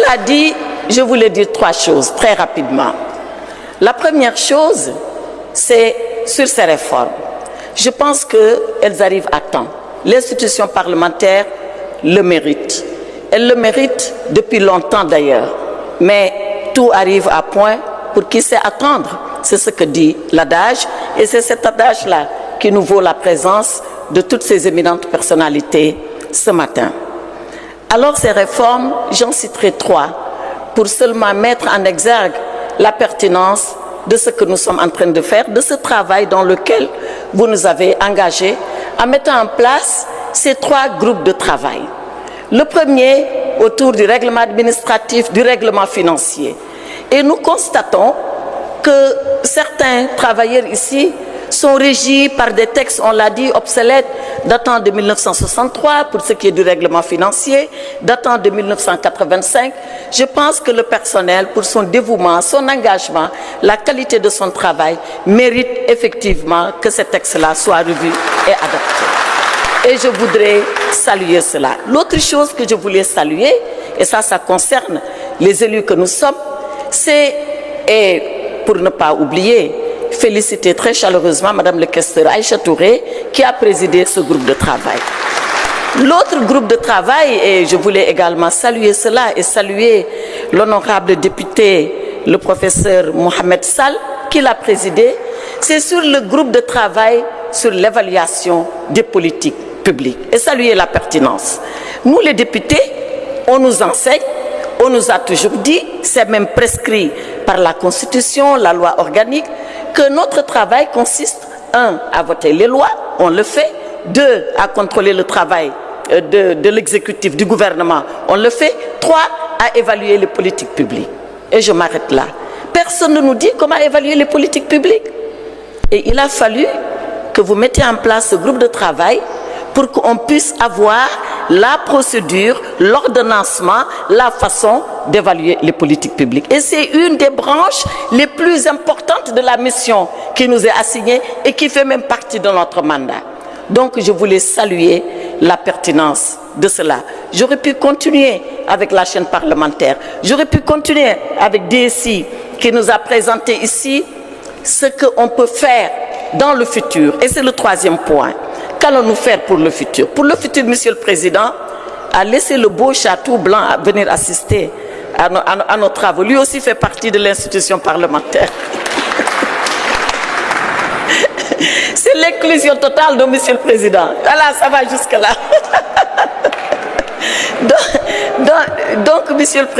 Cela dit, je voulais dire 3 choses très rapidement. La première chose, c'est sur ces réformes. Je pense qu'elles arrivent à temps. L'institution parlementaire le mérite. Elle le mérite depuis longtemps d'ailleurs. Mais tout arrive à point pour qui sait attendre. C'est ce que dit l'adage. Et c'est cet adage-là qui nous vaut la présence de toutes ces éminentes personnalités ce matin. Alors ces réformes, j'en citerai 3 pour seulement mettre en exergue la pertinence de ce que nous sommes en train de faire, de ce travail dans lequel vous nous avez engagés en mettant en place ces 3 groupes de travail. Le premier, autour du règlement administratif, du règlement financier. Et nous constatons que certains travailleurs ici sont régis par des textes, on l'a dit, obsolètes, datant de 1963 pour ce qui est du règlement financier, datant de 1985. Je pense que le personnel, pour son dévouement, son engagement, la qualité de son travail, mérite effectivement que ces textes-là soient revus et adaptés. Et je voudrais saluer cela. L'autre chose que je voulais saluer, et ça concerne les élus que nous sommes, c'est, et pour ne pas oublier, féliciter très chaleureusement Madame le questeur Aïcha Touré qui a présidé ce groupe de travail. L'autre groupe de travail, et je voulais également saluer cela et saluer l'honorable député, le professeur Mohamed Sall, qui l'a présidé, c'est sur le groupe de travail sur l'évaluation des politiques publiques et saluer la pertinence. Nous les députés, on nous enseigne, on nous a toujours dit, c'est même prescrit par la Constitution, la loi organique, que notre travail consiste, 1, à voter les lois, on le fait, 2, à contrôler le travail de l'exécutif, du gouvernement, on le fait, 3, à évaluer les politiques publiques. Et je m'arrête là. Personne ne nous dit comment évaluer les politiques publiques. Et il a fallu que vous mettiez en place ce groupe de travail pour qu'on puisse avoir la procédure, l'ordonnancement, la façon d'évaluer les politiques publiques. Et c'est une des branches les plus importantes de la mission qui nous est assignée et qui fait même partie de notre mandat. Donc je voulais saluer la pertinence de cela. J'aurais pu continuer avec la chaîne parlementaire. J'aurais pu continuer avec DSI qui nous a présenté ici ce qu'on peut faire dans le futur. Et c'est le 3e point. Qu'allons-nous faire pour le futur? Pour le futur, Monsieur le Président a laissé le beau château blanc à venir assister à nos travaux. Lui aussi fait partie de l'institution parlementaire. C'est l'inclusion totale de Monsieur le Président. Voilà, ça va jusque-là. Donc, Monsieur le Président,